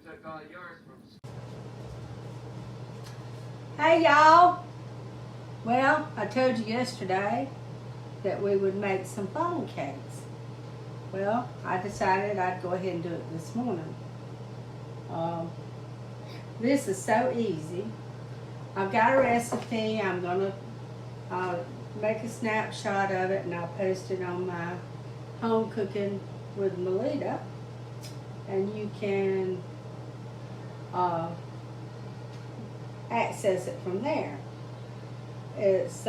took all yours from. Hey y'all! Well, I told you yesterday that we would make some funnel cakes. Well, I decided I'd go ahead and do it this morning. This is so easy. I've got a recipe. I'm going to make a snapshot of it and I'll post it on my Home Cooking with Melita. And you can access it from there. It's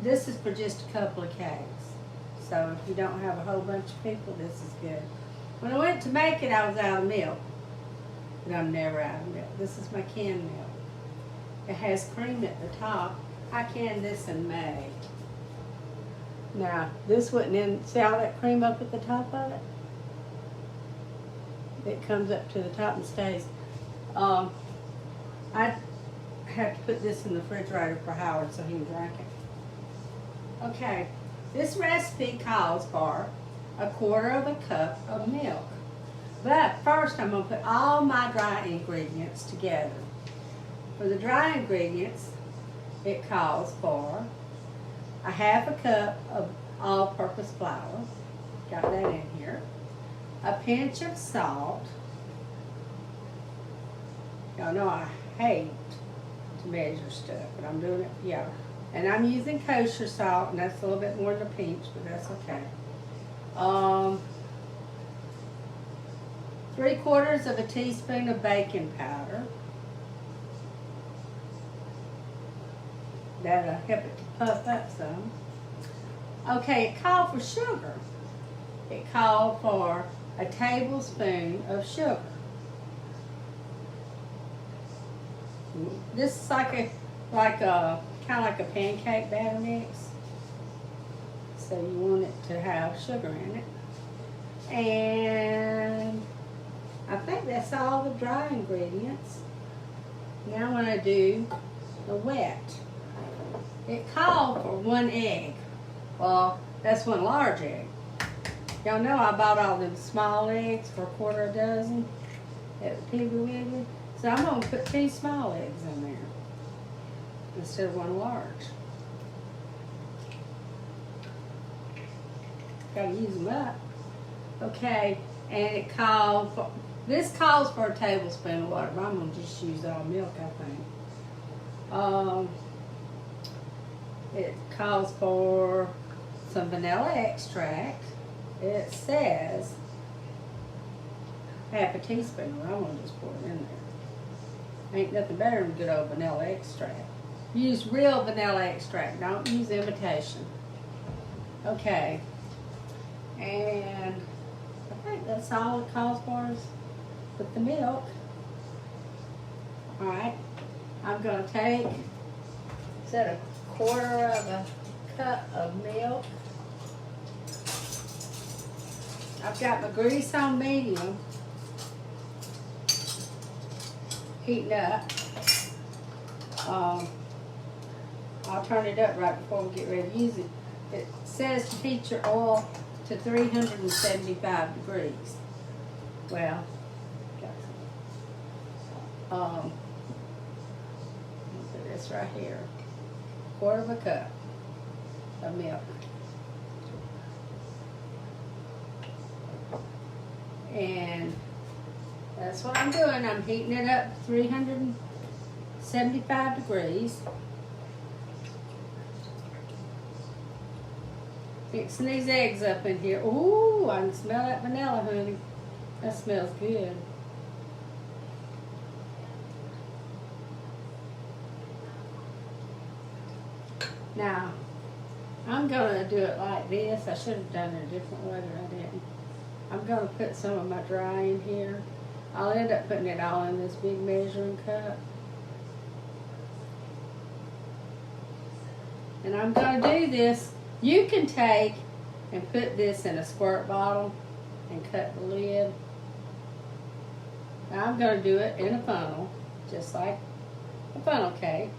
this is for just a couple of cakes. So if you don't have a whole bunch of people, this is good. When I went to make it, I was out of milk. But I'm never out of milk. This is my canned milk. It has cream at the top. I canned this in May. Now, this wouldn't see all that cream up at the top of it? It comes up to the top and stays. I have to put this in the refrigerator for Howard so he can drink it. Okay, this recipe calls for 1/4 cup of milk. But first I'm going to put all my dry ingredients together. For the dry ingredients, it calls for 1/2 cup of all-purpose flour. Got that in here. A pinch of salt. Y'all know I hate to measure stuff, but I'm doing it for y'all. And I'm using kosher salt, and that's a little bit more than a pinch, but that's okay. 3/4 teaspoon of baking powder. That'll help it to puff up some. Okay, it called for sugar. It called for a tablespoon of sugar. This is kind of like a pancake batter mix. So you want it to have sugar in it. And I think that's all the dry ingredients. Now when I do the wet, it called for 1 egg. Well, that's 1 large egg. Y'all know I bought all them small eggs for 1/4 dozen at Piggly Wiggly. So I'm going to put 2 small eggs in there instead of 1 large. Got to use them up. Okay, and it called for, this calls for a tablespoon of water, but I'm going to just use all milk, I think. It calls for some vanilla extract. It says 1/2 teaspoon. I'm going to just pour it in there. Ain't nothing better than good old vanilla extract. Use real vanilla extract. Don't use imitation. Okay. And I think that's all it calls for is with the milk. Alright. I'm going to take, set 1/4 cup of milk. I've got my grease on medium, heating up. I'll turn it up right before we get ready to use it. It says to heat your oil to 375 degrees. Well, I'll put this right here. 1/4 cup of milk. And that's what I'm doing. I'm heating it up to 375 degrees. Mixing these eggs up in here. Ooh, I can smell that vanilla, honey. That smells good. Now, I'm going to do it like this. I should have done it a different way, but I didn't. I'm going to put some of my dry in here. I'll end up putting it all in this big measuring cup. And I'm going to do this. You can take and put this in a squirt bottle and cut the lid. Now I'm going to do it in a funnel, just like a funnel cake.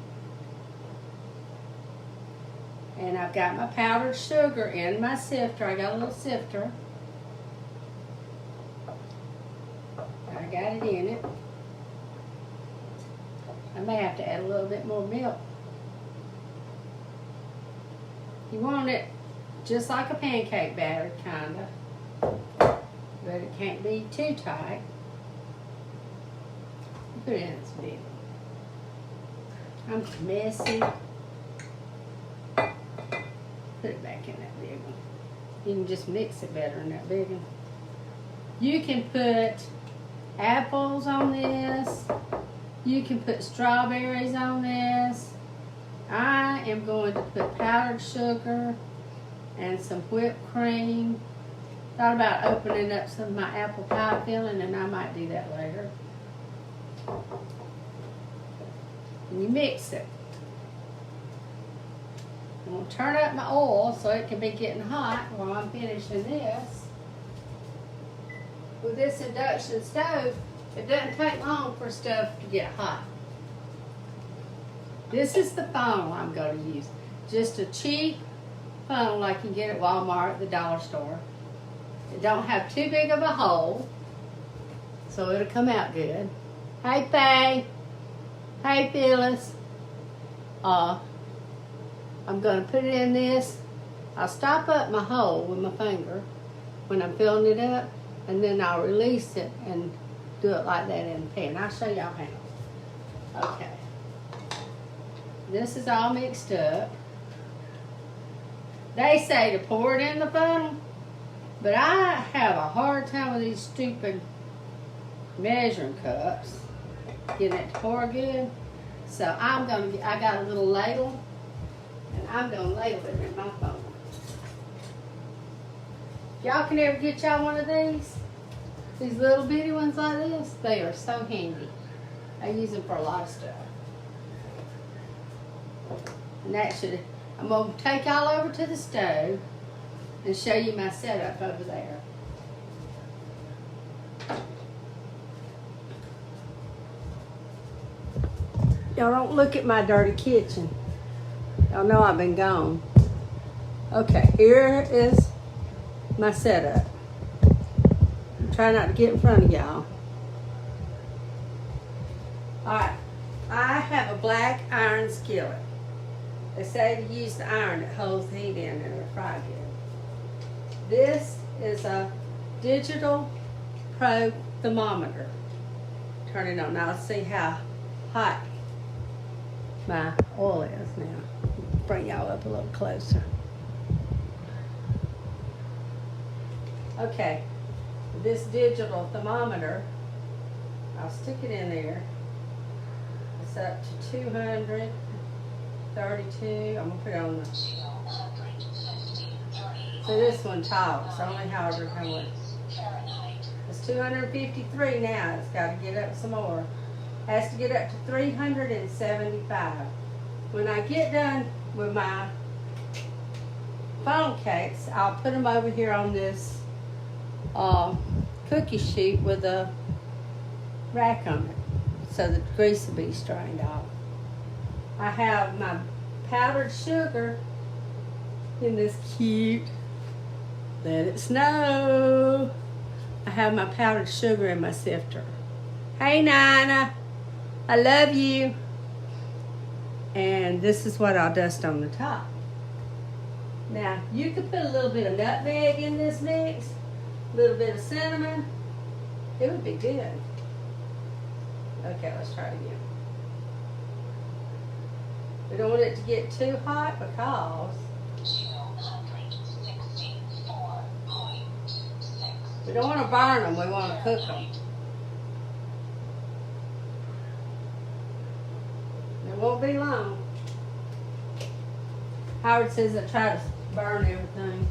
And I've got my powdered sugar in my sifter. I got a little sifter. I got it in it. I may have to add a little bit more milk. You want it just like a pancake batter, kinda. But it can't be too tight. Put it in this big one. I'm messy. Put it back in that big one. You can just mix it better in that big one. You can put apples on this. You can put strawberries on this. I am going to put powdered sugar and some whipped cream. Thought about opening up some of my apple pie filling, and I might do that later. And you mix it. I'm going to turn up my oil so it can be getting hot while I'm finishing this. With this induction stove, it doesn't take long for stuff to get hot. This is the funnel I'm going to use. Just a cheap funnel like you can get at Walmart, the dollar store. It don't have too big of a hole, so it'll come out good. Hey, Faye. Hey, Phyllis. I'm going to put it in this. I'll stop up my hole with my finger when I'm filling it up, and then I'll release it and do it like that in the pan. I'll show y'all how. Okay. This is all mixed up. They say to pour it in the funnel, but I have a hard time with these stupid measuring cups getting it to pour good. So I got a little ladle, and I'm gonna ladle it in my funnel. If y'all can ever get y'all one of these little bitty ones like this, they are so handy. I use them for a lot of stuff. And I'm going to take y'all over to the stove and show you my setup over there. Y'all don't look at my dirty kitchen. Y'all know I've been gone. Okay, here is my setup. Try not to get in front of y'all. Alright, I have a black iron skillet. They say to use the iron that holds the heat in and it'll fry good. This is a digital probe thermometer. Turn it on. Now let's see how hot my oil is now. Bring y'all up a little closer. Okay, this digital thermometer, I'll stick it in there. It's up to 232. I'm gonna put it on the. So this one talks only however it comes. It's 253 now. It's got to get up some more. Has to get up to 375. When I get done with my funnel cakes, I'll put them over here on this cookie sheet with a rack on it so the grease will be strained off. I have my powdered sugar in this cute Let It Snow. I have my powdered sugar in my sifter. Hey Nina, I love you. And this is what I'll dust on the top. Now, you could put a little bit of nutmeg in this mix, a little bit of cinnamon. It would be good. Okay, let's try it again. We don't want it to get too hot because 264.6. We don't want to burn them, we want to cook them. It won't be long. Howard says I try to burn everything.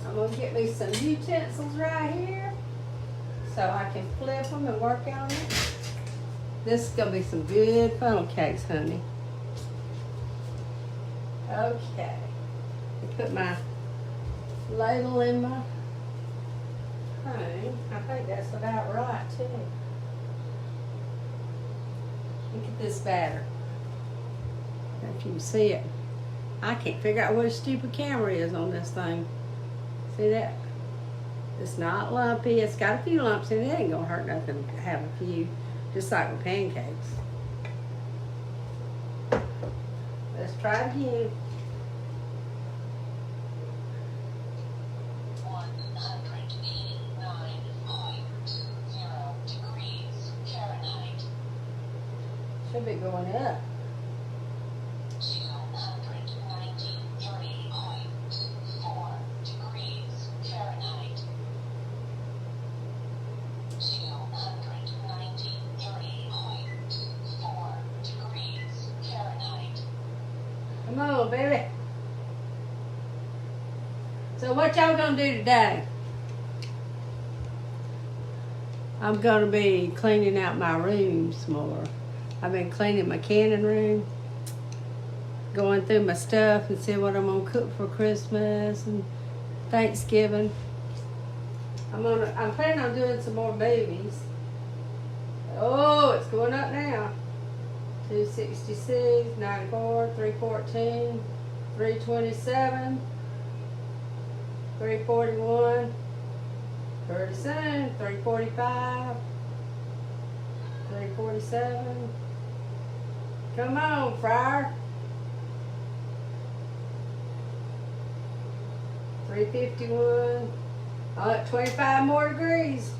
I'm going to get me some utensils right here so I can flip them and work on it. This is going to be some good funnel cakes, honey. Okay. I put my ladle in my thing. I think that's about right, too. Look at this batter. If you can see it. I can't figure out what a stupid camera is on this thing. See that? It's not lumpy. It's got a few lumps in it. It ain't gonna hurt nothing to have a few, just like with pancakes. Let's try it again. 189.0 degrees Fahrenheit. Should be going up. 293.4 degrees Fahrenheit. 293.4 degrees Fahrenheit. Come on, baby. So what y'all gonna do today? I'm gonna be cleaning out my rooms more. I've been cleaning my canning room, going through my stuff and see what I'm gonna cook for Christmas and Thanksgiving. I'm planning on doing some more movies. Oh, it's going up now. 266, 94, 314, 327, 341, pretty soon, 345, 347. Come on, Friar. 351. 25 more degrees.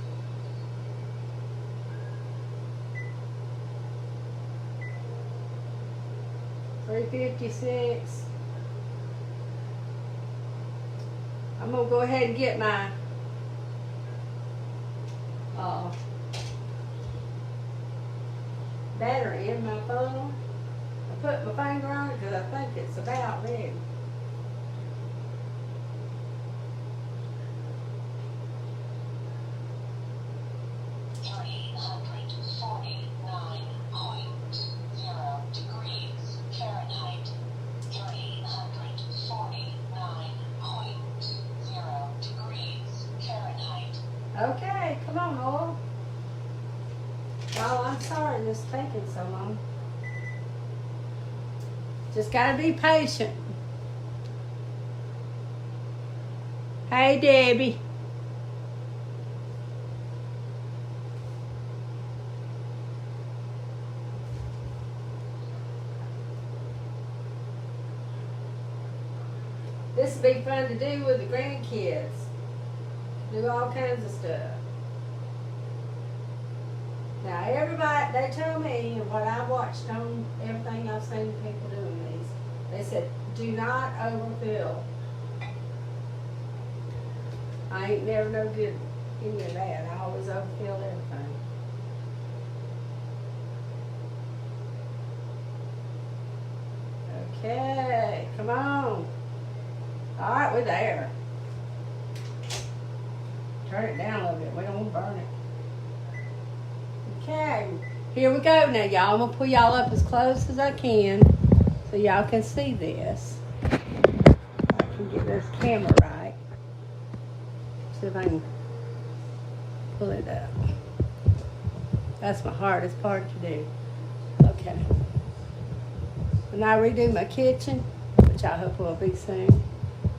356. I'm gonna go ahead and get my battery in my phone. I put my finger on it because I think it's about ready. Okay, come on, Noel. Oh, I'm sorry this is taking so long. Just gotta be patient. Hey, Debbie. This will be fun to do with the grandkids. Do all kinds of stuff. Now everybody, they tell me what I watched on everything I've seen people doing these. They said, do not overfill. I ain't never no good at any of that. I always overfill everything. Okay, come on. All right, we're there. Turn it down a little bit. We don't want to burn it. Okay, here we go now, y'all. I'm going to pull y'all up as close as I can so y'all can see this. I can get this camera right. See if I can pull it up. That's my hardest part to do. Okay. When I redo my kitchen, which I hope will be soon,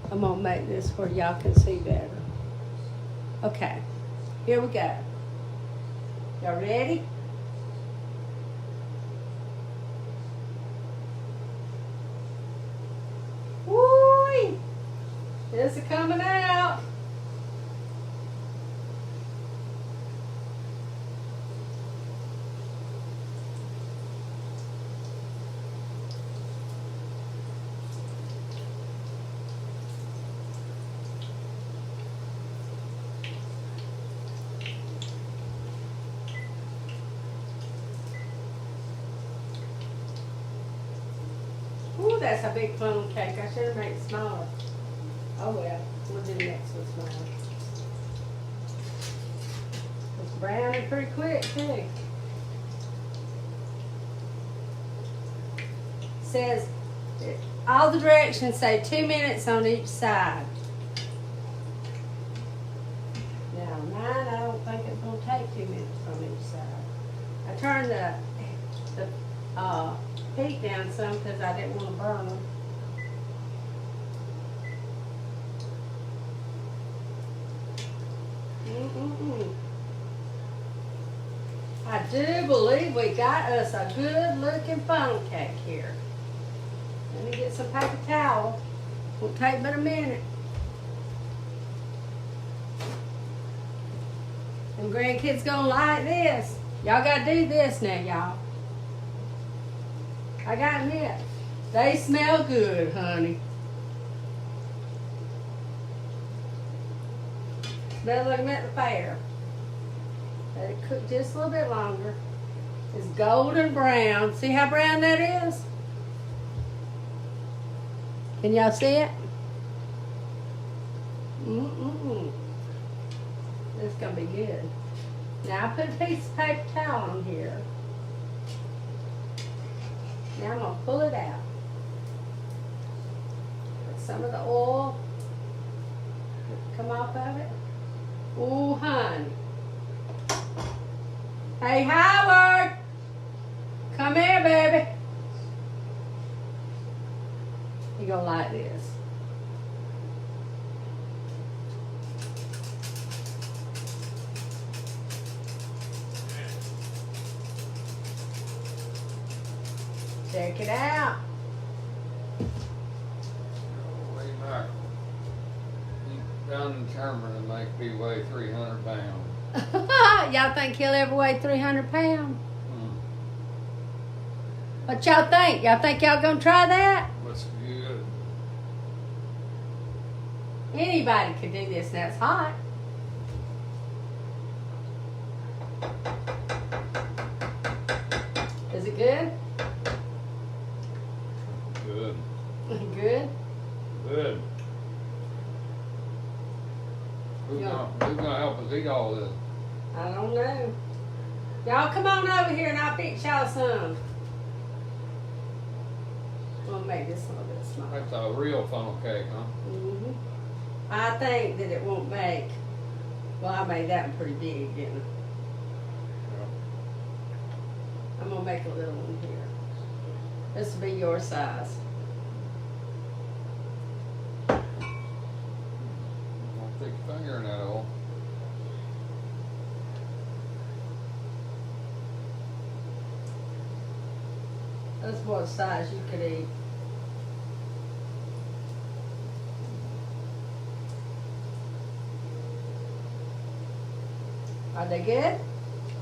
I'm going to make this where y'all can see better. Okay, here we go. Y'all ready? Woo! This is coming out. Ooh, that's a big funnel cake. I should have made it smaller. Oh well, we'll do the next one smaller. It's browning pretty quick too. Says all the directions say 2 minutes on each side. Now mine, I don't think it's gonna take 2 minutes on each side. I turned the heat down some because I didn't want to burn them. Mm-mm-mm. I do believe we got us a good looking funnel cake here. Let me get some paper towel. Won't take but a minute. Them grandkids gonna like this. Y'all gotta do this now, y'all. I gotta admit, they smell good, honey. Better like them at the fair. Let it cook just a little bit longer. It's golden brown. See how brown that is? Can y'all see it? Mm-mm-mm. It's gonna be good. Now I put a piece of paper towel on here. Now I'm gonna pull it out. Let some of the oil come off of it. Ooh, honey. Hey, Howard! Come here, baby. You gonna like this. Check it out. Way back. He done determined to make me weigh 300 pounds. Y'all think he'll ever weigh 300 pounds? What y'all think? Y'all think y'all gonna try that? Looks good. Anybody could do this now. It's hot. Is it good? Good. Good? Good. Who's gonna help us eat all this? I don't know. Y'all come on over here and I'll fix y'all some. We'll make this a little bit smaller. That's a real funnel cake, huh? Mm-hmm. I think that it won't make. Well, I made that one pretty big, didn't I? I'm gonna make a little one here. This will be your size. Don't stick your finger in that hole. That's what size you could eat. Are they good?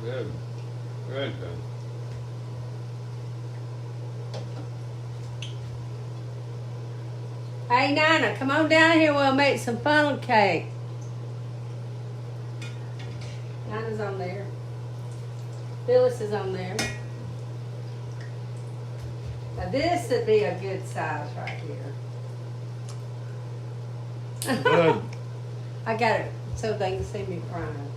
Good. Good, good. Hey, Nana, come on down here. We'll make some funnel cake. Nana's on there. Phyllis is on there. Now this would be a good size right here. Good. I got it so they can see me frying.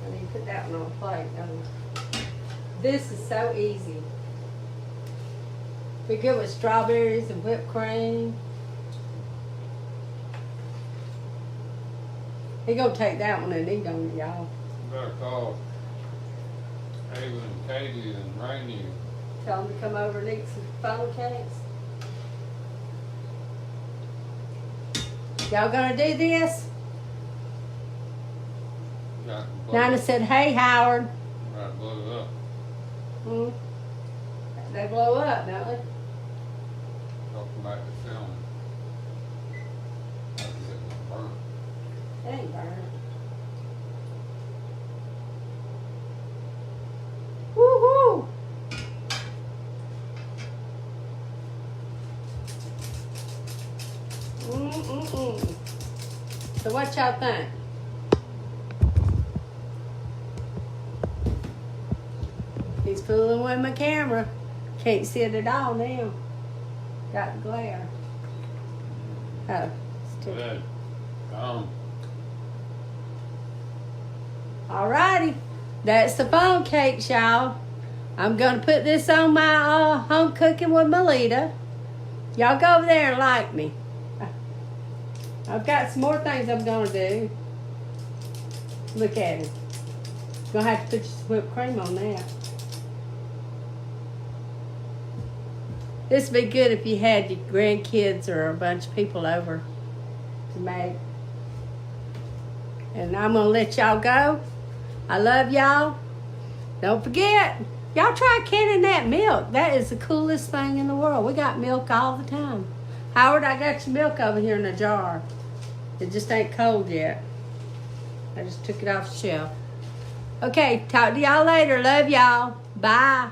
I need to put that one on a plate. This is so easy. Be good with strawberries and whipped cream. He gonna take that one and eat on it, y'all. Better call Ava and Katie and Rainy. Tell them to come over and eat some funnel cakes. Y'all gonna do this? Nana said, "Hey, Howard." Right, blow it up. Hmm. They blow up, don't they? Talking back to film. That's it, burn. It ain't burnt. Woo-hoo! Mm-mm-mm. So what y'all think? He's fooling with my camera. Can't see it at all now. Got the glare. Oh, still. Good. Alrighty. That's the funnel cakes, y'all. I'm going to put this on my home cooking with Melita. Y'all go over there and like me. I've got some more things I'm going to do. Look at it. Going to have to put some whipped cream on that. This would be good if you had your grandkids or a bunch of people over to make. And I'm going to let y'all go. I love y'all. Don't forget, y'all try canning that milk. That is the coolest thing in the world. We got milk all the time. Howard, I got your milk over here in a jar. It just ain't cold yet. I just took it off the shelf. Okay, talk to y'all later. Love y'all. Bye.